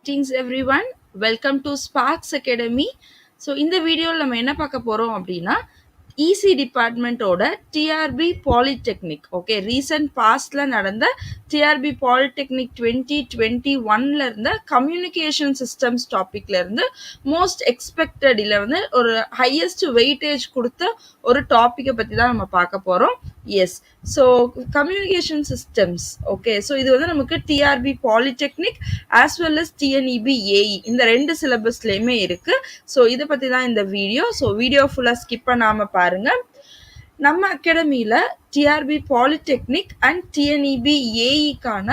Greetings everyone. Welcome to SPAARKZ Academy. So இந்த வீடியோல நம்ம என்ன பார்க்க போறோம் அப்படின்னா EC டிபார்ட்மெண்ட்டோட TRB Polytechnic ஓகே ரீசன்ட் பாஸ்ட்ல நடந்த TRB Polytechnic 2021ல இருந்த கம்யூனிகேஷன் சிஸ்டம்ஸ் டாபிக்ல இருந்து மோஸ்ட் எக்ஸ்பெக்டட் இல்ல வந்து ஒரு ஹையஸ்ட் வெயிட்டேஜ் கொடுத்த ஒரு டாபிக்கை பத்தி தான் நம்ம பார்க்க போறோம். Yes so communication systems okay so இது வந்து நமக்கு TRB polytechnic as well as TNEB AE இந்த ரெண்டு சிலபஸ்லையுமே இருக்கு. ஸோ இதை பற்றி தான் இந்த வீடியோ. ஸோ வீடியோ ஃபுல்லாக ஸ்கிப் பண்ணாமல் பாருங்க. நம்ம அகாடமியில் டிஆர்பி பாலிடெக்னிக் அண்ட் டிஎன்இபி ஏஇக்கான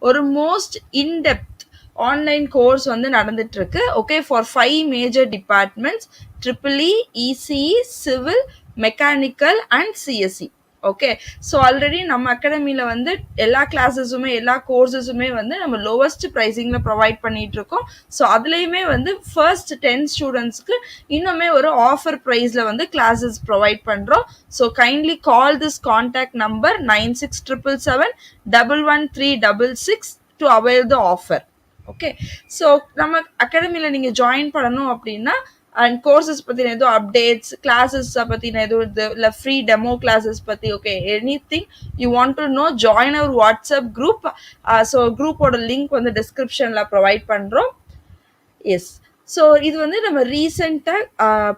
ஒரு மோஸ்ட் இன்டெப்த் ஆன்லைன் கோர்ஸ் வந்து நடந்துட்டு இருக்கு. Okay for 5 major departments triple E, ECE, civil, mechanical and CSC. Okay so already நம்ம அகாடமியில் வந்து எல்லா கிளாஸஸுமே எல்லா கோர்சஸுமே வந்து நம்ம லோவஸ்ட் ப்ரைஸிங்கில் ப்ரொவைட் பண்ணிட்டு இருக்கோம். ஸோ அதுலேயுமே வந்து ஃபர்ஸ்ட் 10 ஸ்டூடெண்ட்ஸ்க்கு இன்னுமே ஒரு ஆஃபர் ப்ரைஸில் வந்து கிளாஸஸ் ப்ரொவைட் பண்ணுறோம். So kindly call this contact number 9677711366 to avail the offer. Okay so நம்ம அகாடமியில் நீங்கள் ஜாயின் பண்ணணும் அப்படின்னா அண்ட் கோர்சஸ் பற்றின எதுவும் அப்டேட்ஸ், கிளாஸஸ் பற்றின எதுவும் இல்லை ஃப்ரீ டெமோ கிளாஸஸ் பற்றி okay anything you want to know join our WhatsApp group. So குரூப்போட லிங்க் வந்து டிஸ்கிரிப்ஷனில் ப்ரொவைட் பண்ணுறோம். எஸ் ஸோ இது வந்து நம்ம ரீசெண்டாக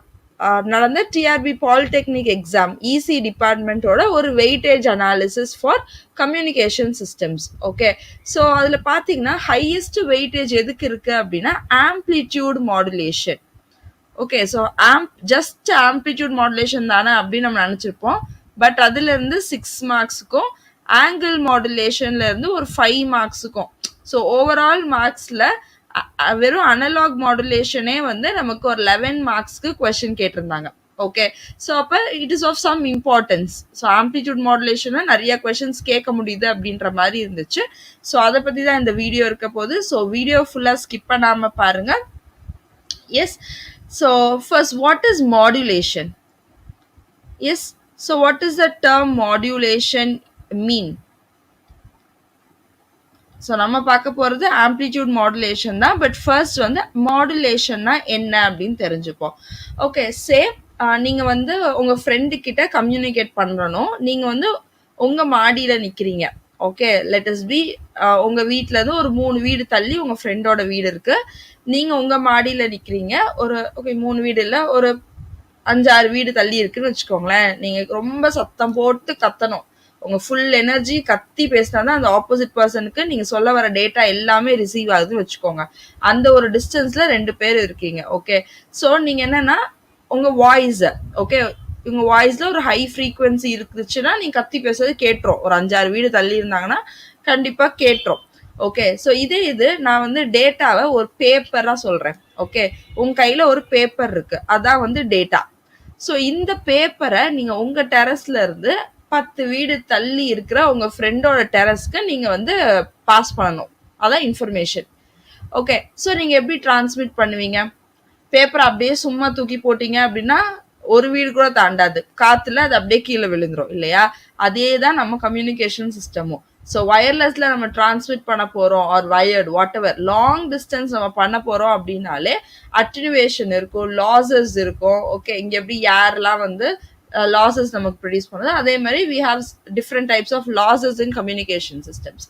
நடந்த டிஆர்பி பாலிடெக்னிக் எக்ஸாம் இசி டிபார்ட்மெண்ட்டோட ஒரு weightage analysis for communication systems. Okay so அதில் பார்த்தீங்கன்னா ஹையஸ்ட் வெயிட்டேஜ் எதுக்கு இருக்குது அப்படின்னா amplitude modulation. Okay so just amplitude modulation தானே அப்படின்னு நம்ம நினச்சிருப்போம். பட் அதுலேருந்து 6 மார்க்ஸுக்கும் ஆங்கிள் மாடுலேஷன்லேருந்து ஒரு 5 மார்க்ஸுக்கும் ஸோ ஓவரால் மார்க்ஸில் வெறும் அனலாக் மாடுலேஷனே வந்து நமக்கு ஒரு 11 மார்க்ஸ்க்கு கொஸ்டின் கேட்டிருந்தாங்க. ஓகே ஸோ அப்போ it is of some importance. So amplitude மாடுலேஷனில் நிறைய கொஸ்டின்ஸ் கேட்க முடியுது அப்படின்ற மாதிரி இருந்துச்சு. ஸோ அதை பற்றி தான் இந்த வீடியோ இருக்க போது. ஸோ வீடியோ ஃபுல்லாக ஸ்கிப் பண்ணாமல் பாருங்கள். Yes so first, what is modulation? Yes, so what does the term modulation mean? So நம்ம பார்க்க போகிறது ஆம்ப்ளிடியூட் மாடுலேஷன் தான். பட் ஃபர்ஸ்ட் வந்து மாடுலேஷன்னா என்ன அப்படின்னு தெரிஞ்சுப்போம். ஓகே நீங்கள் வந்து உங்கள் ஃப்ரெண்டு கிட்ட கம்யூனிகேட் பண்ணணும். நீங்கள் வந்து உங்கள் மாடியில் நிற்கிறீங்க. ஓகே லெட் பி உங்கள் வீட்டிலேருந்து ஒரு 3 வீடு தள்ளி உங்கள் ஃப்ரெண்டோட வீடு இருக்குது. நீங்கள் உங்கள் மாடியில் நிற்கிறீங்க. ஒரு ஓகே 3 வீடு இல்லை, ஒரு 5-6 வீடு தள்ளி இருக்குன்னு வச்சுக்கோங்களேன். நீங்கள் ரொம்ப சத்தம் போட்டு கத்தணும். உங்கள் ஃபுல் எனர்ஜி கத்தி பேசினா தான் அந்த ஆப்போசிட் பர்சனுக்கு நீங்கள் சொல்ல வர டேட்டா எல்லாமே ரிசீவ் ஆகுதுன்னு வச்சுக்கோங்க. அந்த ஒரு டிஸ்டன்ஸில் 2 பேர் இருக்கீங்க. ஓகே ஸோ நீங்கள் என்னென்னா உங்கள் வாய்ஸை ஓகே உங்கள் வாய்ஸில் ஒரு ஹை ஃப்ரீக்குவென்சி இருந்துச்சுன்னா நீங்கள் கத்தி பேசுறது கேட்டுரும். ஒரு 5-6 வீடு தள்ளி இருந்தாங்கன்னா கண்டிப்பாக கேட்டுரும். ஓகே ஸோ இது நான் வந்து டேட்டாவை ஒரு பேப்பராக சொல்கிறேன். ஓகே உங்கள் கையில் ஒரு பேப்பர் இருக்குது, அதான் வந்து டேட்டா. ஸோ இந்த பேப்பரை நீங்கள் உங்கள் டெரஸ்ல இருந்து 10 வீடு தள்ளி இருக்கிற உங்கள் ஃப்ரெண்டோட டெரஸ்க்கு நீங்கள் வந்து பாஸ் பண்ணணும். அதான் இன்ஃபர்மேஷன். ஓகே ஸோ நீங்கள் எப்படி டிரான்ஸ்மிட் பண்ணுவீங்க? பேப்பரை அப்படியே சும்மா தூக்கி போட்டீங்க அப்படின்னா ஒரு வீடு கூட தாண்டாது, காற்றுல அது அப்படியே கீழே விழுந்துரும் இல்லையா? அதே தான் நம்ம கம்யூனிகேஷன் சிஸ்டமும். ஸோ வயர்லெஸ்ல நம்ம டிரான்ஸ்மிட் பண்ண போகிறோம் or wired whatever long distance நம்ம பண்ண போகிறோம் அப்படின்னாலே அட்டினுவேஷன் இருக்கும், லாசஸ் இருக்கும். ஓகே இங்கே எப்படி ஏர்லாம் வந்து லாசஸ் நமக்கு ப்ரொடியூஸ் பண்ணுது, அதே மாதிரி we have different types of losses in communication systems.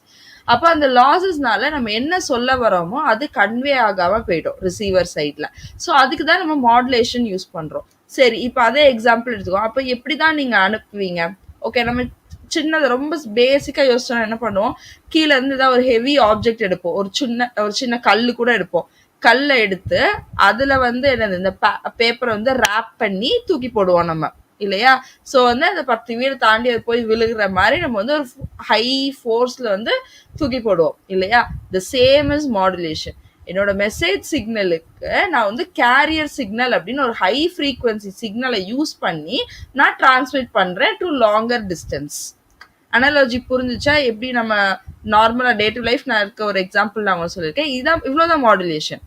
அப்போ அந்த லாசஸ்னால நம்ம என்ன சொல்ல வரோமோ அது கன்வே ஆகாமல் போயிடும் ரிசீவர் சைடில். ஸோ அதுக்கு தான் நம்ம மாடுலேஷன் யூஸ் பண்ணுறோம். சரி இப்போ அதே எக்ஸாம்பிள் எடுத்துக்கோ. அப்போ எப்படி தான் நீங்கள் அனுப்புவீங்க? ஓகே நம்ம சின்னது ரொம்ப பேசிக்காக யோசிச்சோன்னா என்ன பண்ணுவோம், கீழே இருந்து ஏதாவது ஒரு ஹெவி ஆப்ஜெக்ட் எடுப்போம். ஒரு சின்ன கல் கூட எடுப்போம். கல்லை எடுத்து அதில் வந்து என்னது இந்த பேப்பரை வந்து ரேப் பண்ணி தூக்கி போடுவோம் நம்ம இல்லையா? ஸோ வந்து அந்த 10 வீடு தாண்டி அது போய் விழுகிற மாதிரி நம்ம வந்து ஒரு ஹை ஃபோர்ஸில் வந்து தூக்கி போடுவோம் இல்லையா? The same is modulation. என்னோட மெசேஜ் சிக்னலுக்கு நான் வந்து கேரியர் சிக்னல் அப்படின்னு ஒரு ஹை ஃப்ரீக்வன்சி சிக்னலை யூஸ் பண்ணி நான் டிரான்ஸ்மிட் பண்ணுறேன் டு லாங்கர் டிஸ்டன்ஸ். அனாலஜி புரிஞ்சிச்சா? எப்படி நம்ம நார்மலாக டே டு லைஃப் நான் இருக்க ஒரு எக்ஸாம்பிள் நான் அவங்க சொல்லியிருக்கேன். இதுதான் இவ்வளோதான் மாடுலேஷன்.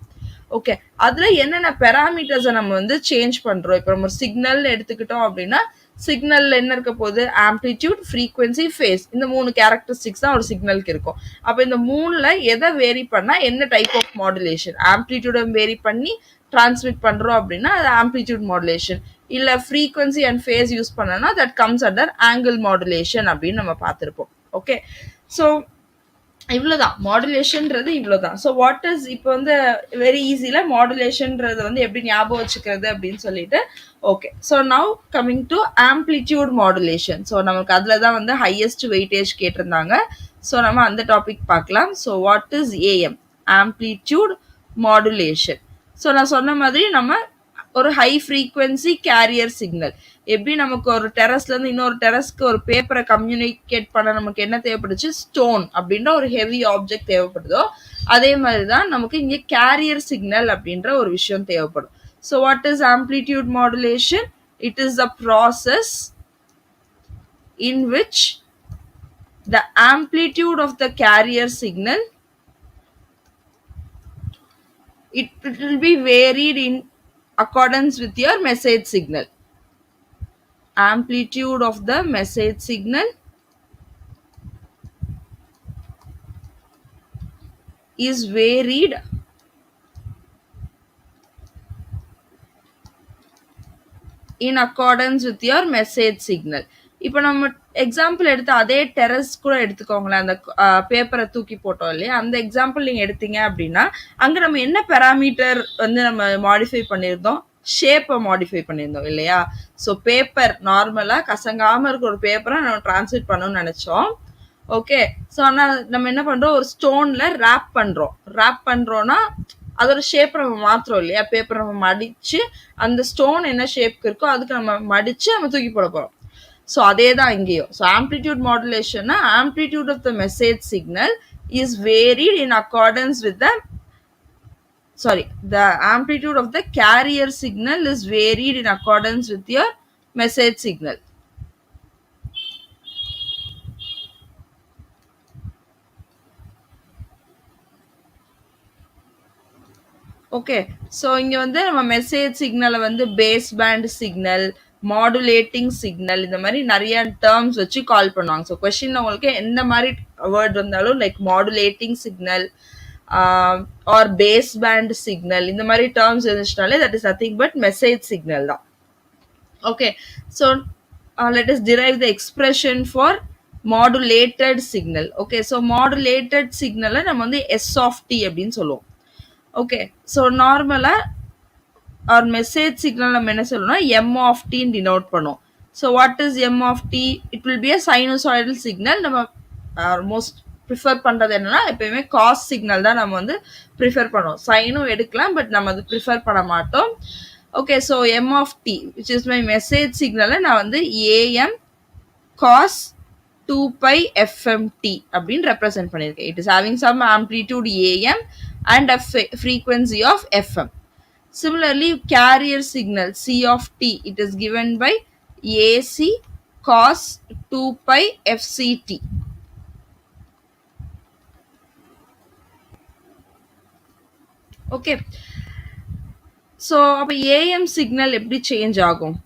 ஓகே அதில் என்னென்ன பெராமீட்டர்ஸை நம்ம வந்து சேஞ்ச் பண்ணுறோம். இப்போ நம்ம சிக்னல் எடுத்துக்கிட்டோம் அப்படின்னா சிக்னல்ல என்ன இருக்க போகுது? Amplitude, frequency, phase. இந்த 3 கேரக்டரிஸ்டிக்ஸ் தான் ஒரு சிக்னலுக்கு இருக்கும். அப்ப இந்த 3ல எதை வேரி பண்ணா என்ன டைப் ஆஃப் மாடுலேஷன்? ஆம்ப்ளிடியூட வேரி பண்ணி டிரான்ஸ்மிட் பண்றோம் அப்படின்னா அது ஆம்ப்ளிடியூட் மாடுலேஷன். இல்ல ஃப்ரீக்வன்சி அண்ட் ஃபேஸ் யூஸ் பண்ணனா that comes under angle modulation அப்படின்னு நம்ம பார்த்திருப்போம். ஓகே, ஸோ இவ்வளவுதான் மாடுலேஷன்ன்றது இவ்வளவுதான். ஸோ வாட் இஸ் இப்போ வந்து வெரி ஈஸியில மாடுலேஷன்ன்றது வந்து எப்படி ஞாபகம் வச்சுக்கிறது அப்படின்னு சொல்லிட்டு okay. So now coming to amplitude modulation. So நமக்கு அதில் தான் வந்து ஹையஸ்ட் வெயிட்டேஜ் கேட்டிருந்தாங்க. ஸோ நம்ம அந்த டாபிக் பார்க்கலாம். So what is AM? Amplitude modulation. So நான் சொன்ன மாதிரி நம்ம ஒரு ஹை ஃப்ரீக்வன்சி கேரியர் சிக்னல். எப்படி நமக்கு ஒரு டெரஸ்ல இருந்து இன்னொரு டெரஸ்க்கு ஒரு பேப்பரை கம்யூனிகேட் பண்ண நமக்கு என்ன தேவைப்படுச்சு? ஸ்டோன் அப்படின்ற ஒரு ஹெவி ஆப்ஜெக்ட் தேவைப்படுதோ அதே மாதிரி தான் நமக்கு இங்கே கேரியர் சிக்னல் அப்படின்ற ஒரு விஷயம் தேவைப்படும். So what is amplitude modulation? It is the process in which the amplitude of the carrier signal it will be varied in accordance with your message signal. Amplitude of the message signal is varied in accordance with your message signal. இப்போ நம்ம example எடுத்து அதே terrace கூட எடுத்துக்கோங்களேன். அந்த பேப்பரை தூக்கி போட்டோம் இல்லையா, அந்த எக்ஸாம்பிள் நீங்க எடுத்தீங்க அப்படின்னா அங்க நம்ம என்ன பேராமீட்டர் வந்து நம்ம மாடிஃபை பண்ணியிருந்தோம்? ஷேப்பை மாடிஃபை பண்ணியிருந்தோம் இல்லையா. ஸோ பேப்பர் நார்மலா கசங்காம இருக்கிற ஒரு பேப்பரை நம்ம டிரான்ஸ்மிட் பண்ணணும்னு நினைச்சோம். ஓகே, ஸோ ஆனால் நம்ம என்ன பண்றோம்? ஒரு ஸ்டோன்ல ரேப் பண்றோம். ரேப் பண்றோம்னா அதோட ஷேப் நம்ம மாத்திரம் இல்லையா. பேப்பர் நம்ம மடிச்சு அந்த ஸ்டோன் என்ன ஷேப்க்கு இருக்கோ அதுக்கு நம்ம மடிச்சு நம்ம தூக்கி போட போறோம். ஸோ அதே தான் இங்கேயும். ஸோ ஆம்ப்ளிடியூட் மாடுலேஷன்னா amplitude of the message signal is varied in accordance with the amplitude of the carrier signal is varied in accordance with your message signal. Okay, so இங்கே வந்து நம்ம மெசேஜ் சிக்னலை வந்து base band signal, modulating signal, இந்த மாதிரி நிறைய terms வச்சு கால் பண்ணுவாங்க. ஸோ கொஸ்டின் உங்களுக்கு எந்த மாதிரி வேர்ட் வந்தாலும் like modulating signal or base band signal இந்த மாதிரி டேர்ம்ஸ் இருந்துச்சுனாலே that is nothing but message signal தான். Okay, so let us derive the expression for modulated signal. Okay, so modulated சிக்னலை நம்ம வந்து S of t அப்படின்னு சொல்லுவோம். ஓகே, ஸோ நார்மலா our message signal நம்ம என்ன சொல்லணும்னா m of t denote பண்ணும். So what is m of t? It will be a sinusoidal signal. நம்ம மோஸ்ட் ப்ரிஃபர் பண்றது என்னன்னா எப்பயுமே காஸ் சிக்னல் தான் நம்ம வந்து ப்ரிஃபர் பண்ணுவோம். சைனும் எடுக்கலாம் பட் நம்ம அது ப்ரிஃபர் பண்ண மாட்டோம். Okay, so m of t which is my message signal நான் வந்து am cos 2 pi fmt அப்படின்னு ரெப்ரசென்ட் பண்ணியிருக்கேன். It is having some amplitude am and a frequency of fm. Similarly, carrier signal C of t, it is given by AC cos 2 pi fct. Okay, so அப்ப AM signal எப்படி change ஆகும்?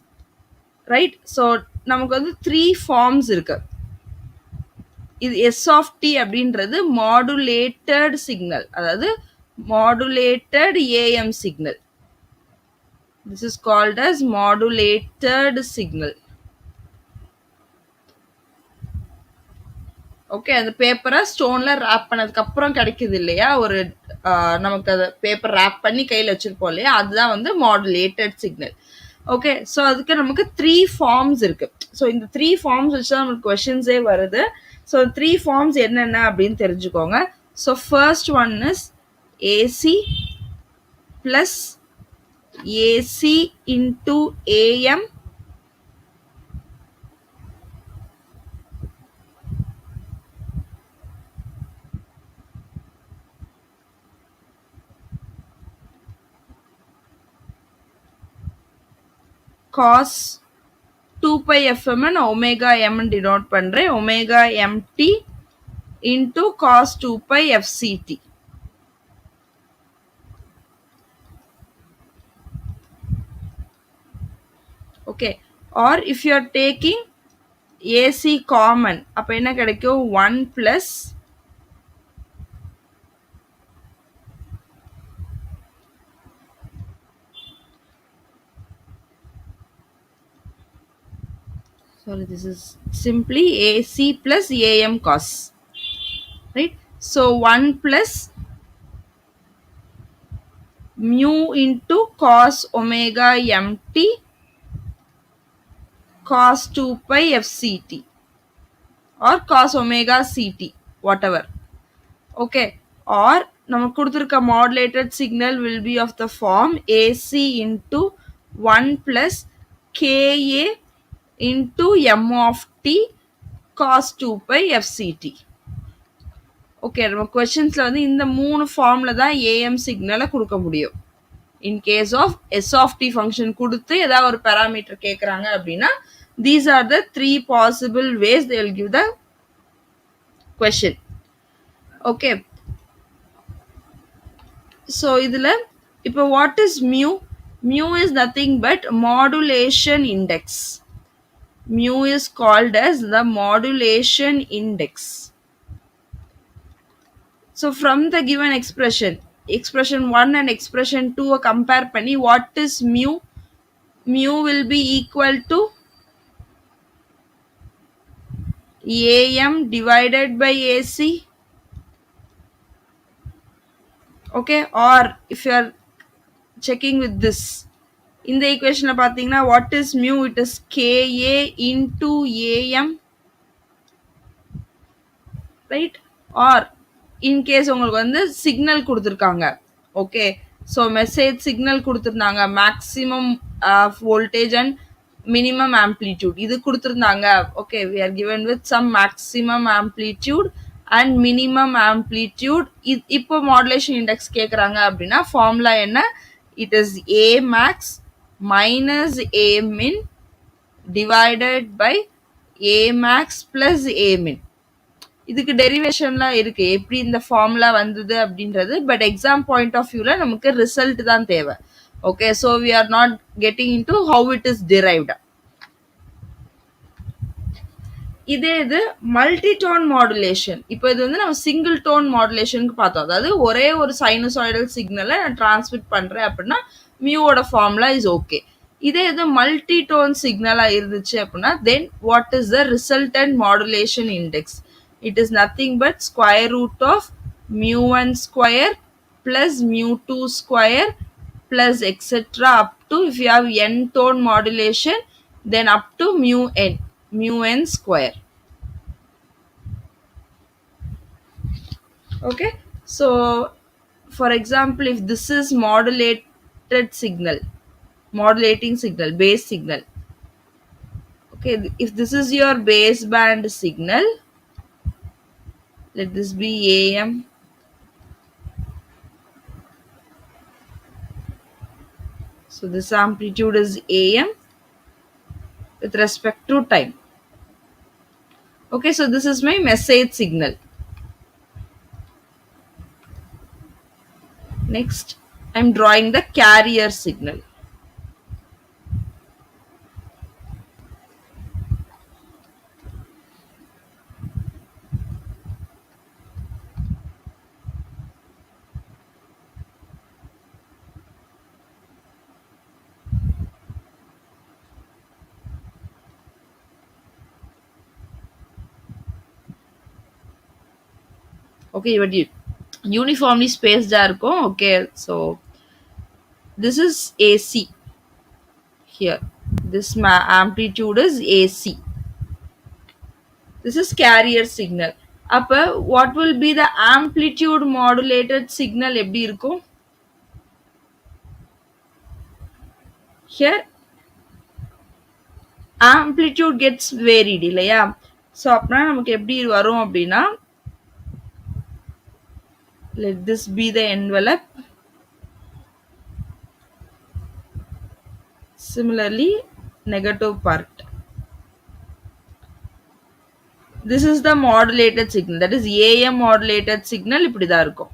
Right, so நமக்கு வந்து 3 forms இருக்கு. இது S of t அப்படின்றது modulated signal, அதாவது modulated AM signal. This is called as modulated signal. Okay, அந்த பேப்பரை ஸ்டோன்ல ரேப் பண்ணதுக்கு அப்புறம் கிடைக்குது இல்லையா, ஒரு நமக்கு அதை பேப்பர் ரேப் பண்ணி கையில் வச்சிருப்போம் இல்லையா, அதுதான் வந்து மாடுலேட்டட் சிக்னல். ஓகே, ஸோ அதுக்கு நமக்கு 3 ஃபார்ம்ஸ் இருக்கு. ஸோ இந்த 3 ஃபார்ம்ஸ் வச்சு தான் நமக்கு கொஸ்டின்ஸே வருது. ஸோ 3 ஃபார்ம்ஸ் என்னென்ன அப்படின்னு தெரிஞ்சுக்கோங்க. So first one is AC plus AC into AM cos 2 pi fm and omega m denote பண்றேன். omega mt into cos 2 pi fct. Okay, or if you are taking AC common அப்ப என்ன கிடைக்கும் 1 plus sorry, this is simply AC plus AM cos, right? So 1 plus mu into cos omega mt cos 2 pi fct or cos omega ct, whatever. Okay, or நமக்கு கொடுத்திருக்க modulated signal will be of the form AC into 1 plus KA into m of t cos 2 pi fct. Okay, நம்ம கொஸ்டின்ஸ்ல வந்து இந்த மூணு ஃபார்ம்ல தான் AM சிக்னலை கொடுக்க முடியும். In case of S of T function கொடுத்து ஏதாவது ஒரு பேராமீட்டர் கேட்குறாங்க அப்படின்னா these are the 3 possible ways they will give the question. Okay, so இதில் இப்போ what is mu? Mu is nothing but modulation index. Mu is called as the modulation index. So from the given expression 1 and expression 2 compare பண்ணி what is mu? Mu will be equal to AM divided by AC. Okay, or if you are checking with this, in the equation பார்த்தீங்கன்னா what is mu? It is KA into AM, right? Or in case உங்களுக்கு வந்து signal கொடுத்துருக்காங்க, okay, so message signal கொடுத்துருந்தாங்க maximum voltage and minimum amplitude இது கொடுத்துருந்தாங்க. Okay, we are given with some maximum amplitude and minimum amplitude. இப்போ modulation index கேட்குறாங்க அப்படின்னா formula என்ன? It is A max minus A min divided by A max plus A min. இதுக்கு டெரிவேஷன்லாம் இருக்கு எப்படி இந்த ஃபார்முலா வந்தது அப்படின்றது, பட் எக்ஸாம் பாயிண்ட் ஆஃப் வியூல நமக்கு ரிசல்ட் தான் தேவை. Okay, so we are not getting in to how it is derived. இதே இது மல்டி டோன் மாடுலேஷன். இப்போ இது வந்து நம்ம சிங்கிள் டோன் மாடுலேஷனுக்கு பார்த்தோம், அதாவது ஒரே ஒரு சைனசாய்டல் சிக்னலை நான் டிரான்ஸ்மிட் பண்றேன் அப்படின்னா மியூவோட ஃபார்முலா இஸ் ஓகே. இதே இது மல்டி டோன் சிக்னலா இருந்துச்சு அப்படின்னா then what is the resultant modulation index? It is nothing but square root of mu1 square plus mu2 square plus etc. up to, if you have n tone modulation, then up to mu n square. Okay, so for example, if this is modulating signal, base signal. Okay, if this is your baseband signal, let this be AM. So this amplitude is AM with respect to time. Okay, so this is my message signal. Next, I am drawing the carrier signal. Okay, but uniformly spaced இருக்கும். Okay, so this is AC here. This amplitude is AC. This is carrier signal. அப்ப what will be the amplitude modulated signal? எப்படி இருக்கும்? Here amplitude gets varied இல்லையா? So அப்பனா நமக்கு எப்படி வரும் அப்படின்னா, let this be the envelope. Similarly, negative part. This is the modulated signal, that is AM modulated signal. இப்படி தான் இருக்கும்.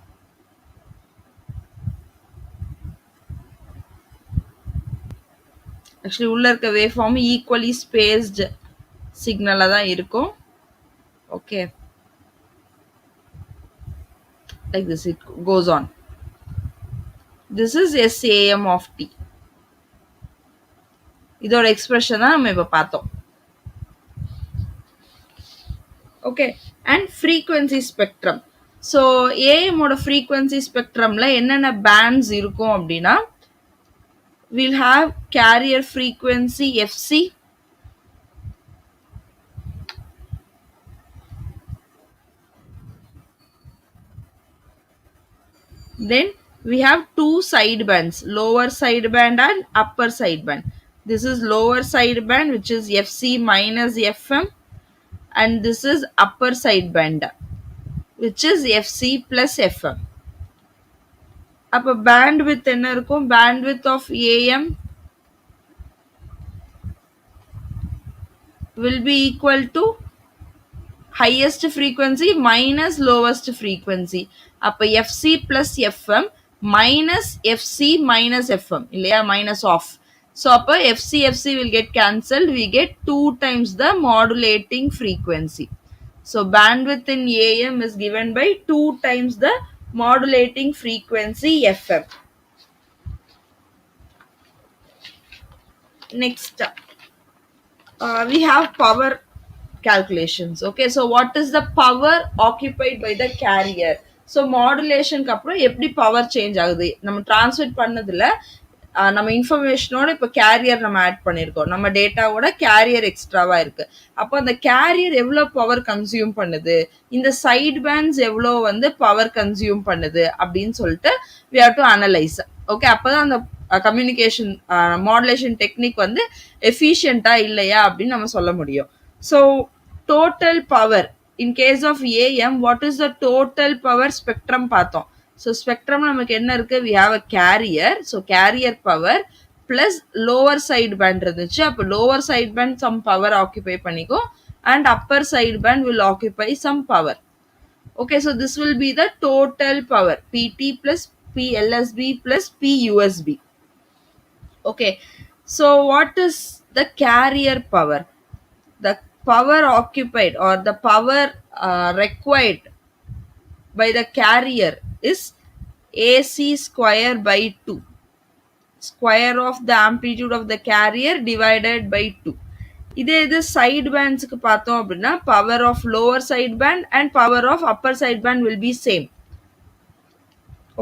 ஆக்சுவலி உள்ள இருக்க வேவ் ஃபார்ம் ஈக்குவலி ஸ்பேஸ்டு சிக்னலா தான் இருக்கும். Okay, like this it goes on. This is SAM of t. இதோட expression தான் நம்ம இப்ப பார்த்தோம். Okay, and frequency spectrum. So ஏஎம்மோட ஃப்ரீக்வன்சி ஸ்பெக்ட்ரம்ல என்னென்ன பேண்ட்ஸ் இருக்கும் அப்படின்னா, we'll have carrier frequency FC, then we have two side bands, lower side band and upper side band. This is lower side band, which is FC minus FM, and this is upper side band, which is FC plus FM. அப்ப bandwidth என்ன இருக்கும்? Bandwidth of AM will be equal to highest frequency minus lowest frequency. அப்ப FC plus FM minus FC minus FM இல்லையா, minus off. So அப்ப FC will get cancelled. We get 2 times the modulating frequency. So bandwidth in AM is given by 2 times the modulating frequency FM. Next, we have power calculations. Okay, so what is the power occupied by the carrier? So modulation க்கு அப்புறம் எப்படி power change ஆகுது, நம்ம transmit பண்ணதுல நம்ம இன்ஃபர்மேஷனோட இப்ப carrier நம்ம add பண்ணிருக்கோம், நம்ம டேட்டாவோட கேரியர் எக்ஸ்ட்ராவா இருக்கு. அப்போ அந்த கேரியர் எவ்வளவு பவர் கன்சியூம் பண்ணுது, இந்த சைட் பேண்ட்ஸ் எவ்வளவு வந்து பவர் கன்சியூம் பண்ணுது அப்படின்னு சொல்லிட்டு we have to analyze. Okay, அப்பதான் அந்த கம்யூனிகேஷன் மாடுலேஷன் டெக்னிக் வந்து எஃபிஷியண்டா இல்லையா அப்படின்னு நம்ம சொல்ல முடியும். So total power in case of AM, what is the total power spectrum பார்த்தோம். So spectrum நமக்கு என்ன இருக்கு, we have a carrier, so carrier power plus lower side band இருந்துச்சு. அப்ப lower side band some power occupy பண்ணிக்கும் and upper side band will occupy some power. Okay, so this will be the total power, PT plus PLSB plus PUSB. Okay, so what is the carrier power? The power occupied or the power required by the carrier is AC square by 2. Square of the amplitude of the carrier divided by 2. இதே இது side bands க்கு பார்த்தோம் அப்படின்னா power of lower side band and power of upper side band will be same.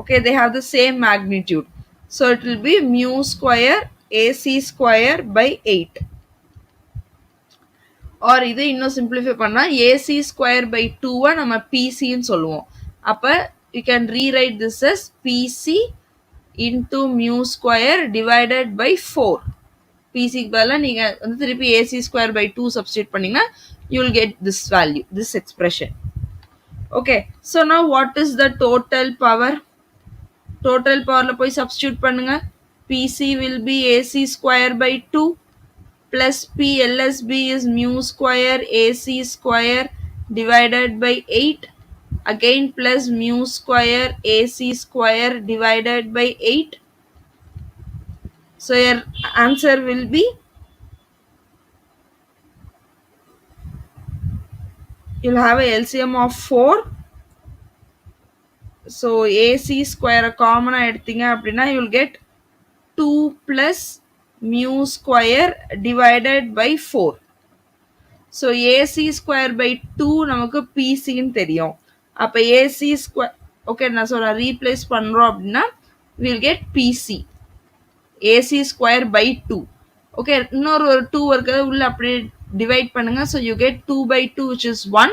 Okay, they have the same magnitude. So it will be mu square AC square by 8. Or இது இன்னும் simplify பண்ணா AC square by 2 நம்ம PC ன்னு சொல்லுவோம். அப்ப you can rewrite this as PC into mu square divided by 4. PC க்கு பதிலா நீங்க வந்து திருப்பி AC square by 2 substitute பண்ணீங்கன்னா you will get this value, this expression. Okay, so now what is the total power? Total powerல போய் substitute பண்ணுங்க. PC will be AC square by 2 plus PLSB is mu square AC square divided by 8. Again plus mu square AC square divided by 8. So your answer will be, you'll have a LCM of 4. So AC square common எடுத்தீங்க அப்படின்னா you'll get 2 plus mu square divided by 4. So AC square by 2 நமக்கு PC ன்னு தெரியும். அப்ப AC square, okay, நான் சொல்றேன் replace பண்றோம் அப்படின்னா we'll get PC AC square by 2. Okay, இன்னொரு ஒரு 2 இருக்கிறது உள்ள அப்படியே divide பண்ணுங்க. So you get 2 by 2 which is 1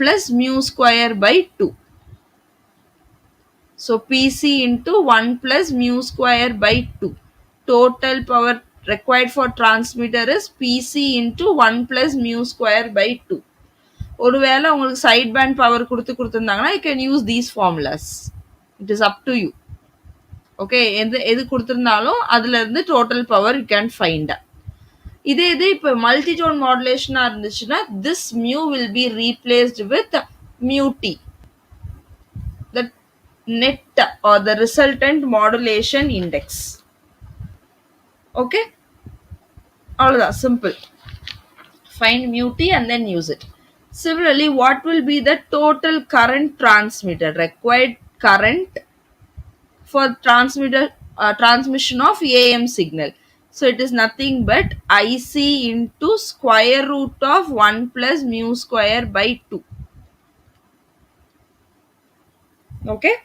plus mu square by 2. So PC into 1 plus mu square by 2. Total power required for transmitter is PC into 1 plus mu square by 2. ஒருவேளை உங்களுக்கு side band power கொடுத்துருந்தாங்கன்னா you can use these formulas. It is up to you. Okay, எது கொடுத்திருந்தாலும் அதுல இருந்து total power you can find. இதே இப்ப மல்டிடோன் மாடுலேஷனா இருந்துச்சுன்னா this mu will be replaced with mu t, the net or the resultant modulation index. Okay, All simple. Find mu t and then use it. Similarly, what will be the total current transmitted? Required current for transmission of AM signal. So it is nothing but IC into square root of 1 plus mu square by 2. Okay.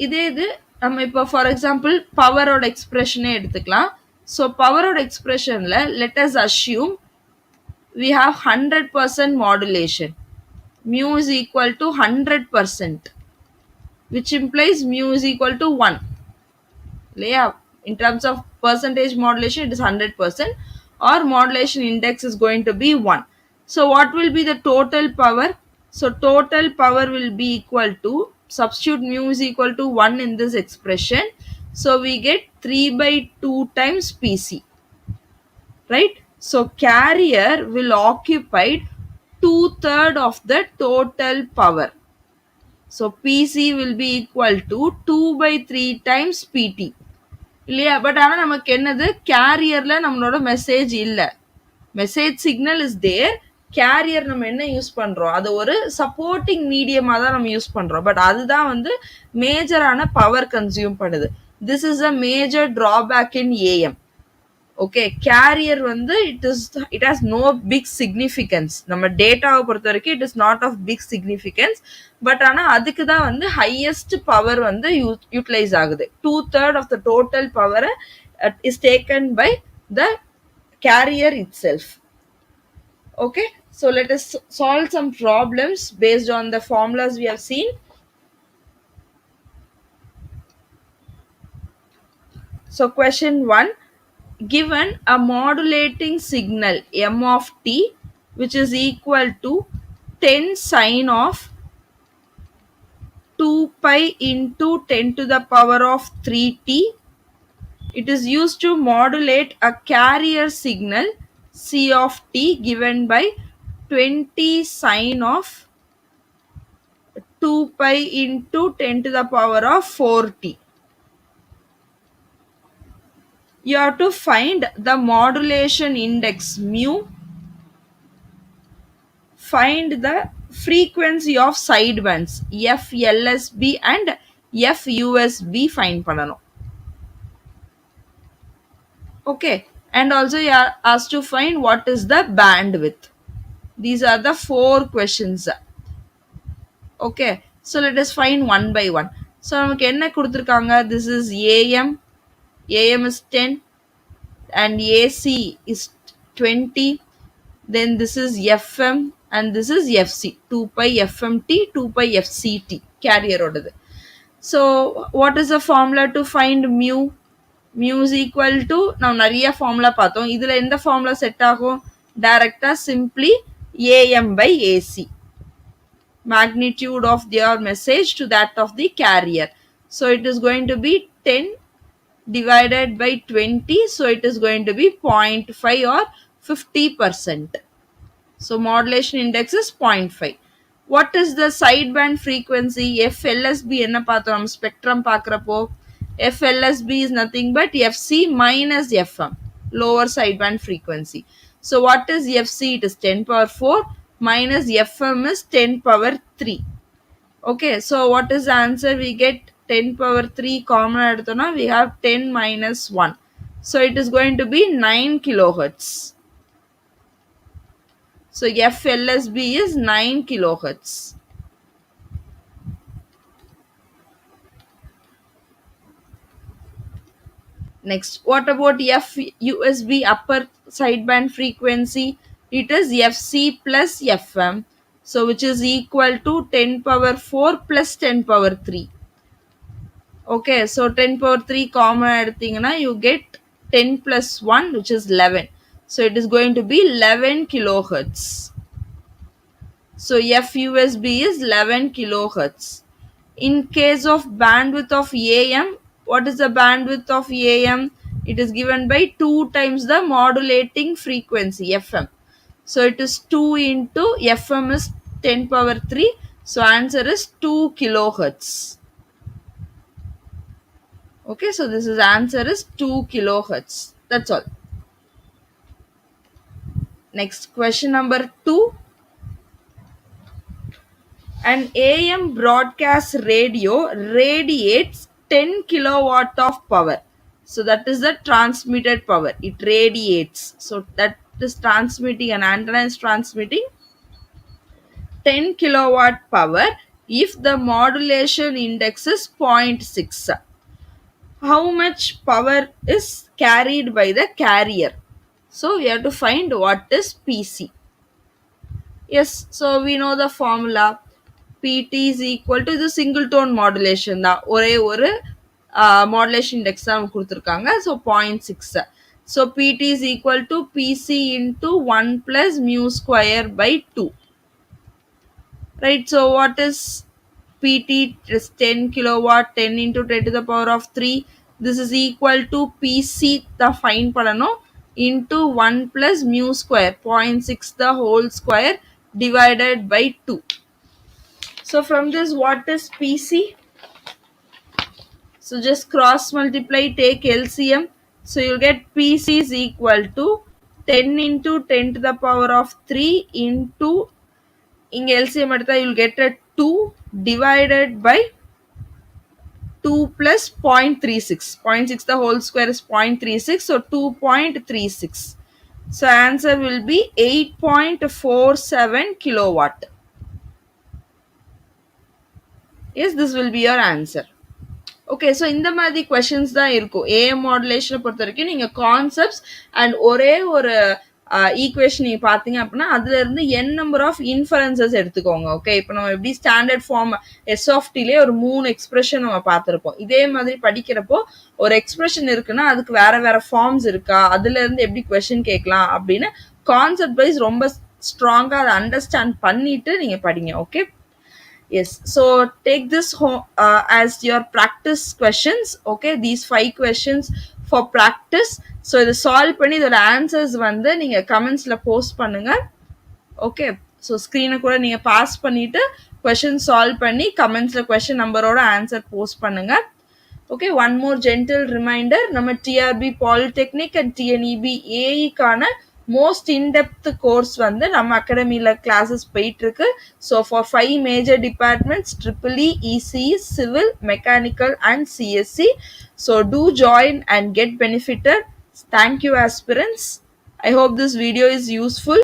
இது நம்ம இப்போ for example பவரோட எக்ஸ்பிரஷனே எடுத்துக்கலாம். So பவரோட எக்ஸ்பிரஷன்ல let us assume we have 100% modulation. Mu is equal to 100%, which implies mu is equal to 1. Yeah, in terms of percentage modulation it is 100%, or modulation index is going to be 1. So what will be the total power? So total power will be equal to, substitute mu is equal to 1 in this expression, so we get 3 by 2 times Pc, right? So carrier will occupy 2/3 of the total power. So Pc will be equal to 2 by 3 times Pt. இல்லையா? But ஆனால் நமக்கு என்னது, கேரியர்ல நம்மளோட message இல்லை. Message signal is there. Carrier நம்ம என்ன use பண்றோம், அது ஒரு சப்போர்ட்டிங் மீடியமா தான் நம்ம யூஸ் பண்றோம். பட் அதுதான் வந்து மேஜரான பவர் கன்சியூம் பண்ணுது. This is a major drawback in AM. Okay, carrier வந்து it has no big significance. நம்ம டேட்டாவை பொறுத்த வரைக்கும் it is not of big significance. But ஆனால் அதுக்கு தான் வந்து ஹையஸ்ட் பவர் வந்து யூட்டிலைஸ் ஆகுது. 2/3 of the total power is taken by the carrier itself. Okay, so let us solve some problems based on the formulas we have seen. So question 1, given a modulating signal m of t which is equal to 10 sine of 2 pi into 10 to the power of 3t, it is used to modulate a carrier signal c of t given by 20 sine of 2 pi into 10 to the power of 4t. You have to find the modulation index mu, find the frequency of sidebands f LSB and f USB find பண்ணனும். Okay, and also you are asked to find what is the bandwidth. These are the 4 questions. Okay, so let us find one by one. So நமக்கு என்ன கொடுத்திருக்காங்க, this is AM is 10 and AC is 20, then this is FM and this is FC, 2 pi FMT, 2 pi FCT carrier odadu. So what is the formula to find mu? Mu is equal to, now nariya formula பார்த்தோம், இதுல எந்த formula set ஆகும், டைரக்டா simply AM by AC, magnitude of their message to that of the carrier. So it is going to be 10 divided by 20, so it is going to be 0.5 or 50%. So modulation index is 0.5. What is the sideband frequency? FLSB enna paathom, spectrum paakrappo FLSB is nothing but FC minus FM, lower sideband frequency. So what is FC? It is 10 power 4 minus FM is 10 power 3. Okay, so what is the answer? We get 10 power 3 common edutona, we have 10 minus 1. So it is going to be 9 kilohertz. So FLSB is 9 kilohertz. Next, what about FUSB, upper sideband frequency? It is FC plus FM. So which is equal to 10 power 4 plus 10 power 3. Okay, so 10 power 3 common எடுத்தீங்கன்னா you get 10 plus 1 which is 11. So it is going to be 11 kilohertz. So FUSB is 11 kilohertz. In case of bandwidth of AM, what is the bandwidth of AM? It is given by 2 times the modulating frequency FM. So it is 2 into FM is 10 power 3. So answer is 2 kilohertz. Okay, so this is answer is 2 kilohertz. That's all. Next question number 2. An AM broadcast radio radiates 10 kilowatt of power. So that is the transmitted power. It radiates. So that is transmitting, an antenna is transmitting 10 kilowatt power if the modulation index is 0.6. How much power is carried by the carrier? So we have to find what is PC. Yes, so we know the formula. PT is equal to the single tone modulation தான், ஒரே ஒரு modulation index தான் நமக்கு கொடுத்துருக்காங்க. So 0.6. So PT is equal to PC into 1 plus mu square by 2. Right, so what is PT? Is 10 kilowatt, 10 into 10 to the power of 3. This is equal to PC the fine பண்ணனும் into 1 plus mu square 0.6 the whole square divided by 2. So from this, what is PC? So just cross multiply, take LCM. So you'll get PC is equal to 10 into 10 to the power of 3 into, in LCM you'll get a 2 divided by 2 plus 0.36. 0.6 the whole square is 0.36. So 2.36. So answer will be 8.47 kilowatt. Yes, this will be your answer. Okay, so இந்த மாதிரி questions தான் இருக்கும். AM மாடுலேஷனை பொறுத்த வரைக்கும் நீங்கள் concepts and ஒரே ஒரு equation நீங்கள் பார்த்தீங்க அப்படின்னா அதுல இருந்து n நம்பர் ஆஃப் இன்ஃபரன்சஸ் எடுத்துக்கோங்க. ஓகே, இப்போ நம்ம எப்படி ஸ்டாண்டர்ட் ஃபார்ம் SOFTலே ஒரு 3 எக்ஸ்பிரஷன் நம்ம பார்த்துருப்போம். இதே மாதிரி படிக்கிறப்போ ஒரு எக்ஸ்பிரஷன் இருக்குன்னா அதுக்கு வேற வேற ஃபார்ம்ஸ் இருக்கா, அதுல இருந்து எப்படி கொஷின் கேட்கலாம் அப்படின்னு கான்செப்ட் வைஸ் ரொம்ப ஸ்ட்ராங்காக அதை அண்டர்ஸ்டாண்ட் பண்ணிட்டு நீங்க படிங்க. Okay, yes, so take this home as your practice questions. Okay, these 5 questions for practice. So இதை சால்வ் பண்ணி இதோட ஆன்சர்ஸ் வந்து நீங்க கமெண்ட்ஸ்ல போஸ்ட் பண்ணுங்க. ஓகே, ஸோ ஸ்க்ரீனை கூட நீங்க பாஸ் பண்ணிட்டு கொஷின் சால்வ் பண்ணி கமெண்ட்ஸ்ல கொஷின் நம்பரோட ஆன்சர் போஸ்ட் பண்ணுங்க. Okay, one more gentle reminder, நம்ம TRB Polytechnic and TNEB AE-க்கான மோஸ்ட் இன்டெப்த் கோர்ஸ் வந்து நம்ம அகாடமியில் கிளாஸஸ் போயிட்டு இருக்கு. So for 5 major departments EEE, ECE, Civil, Mechanical and CSE. So do join and get benefited. Thank you aspirants. I hope this video is useful.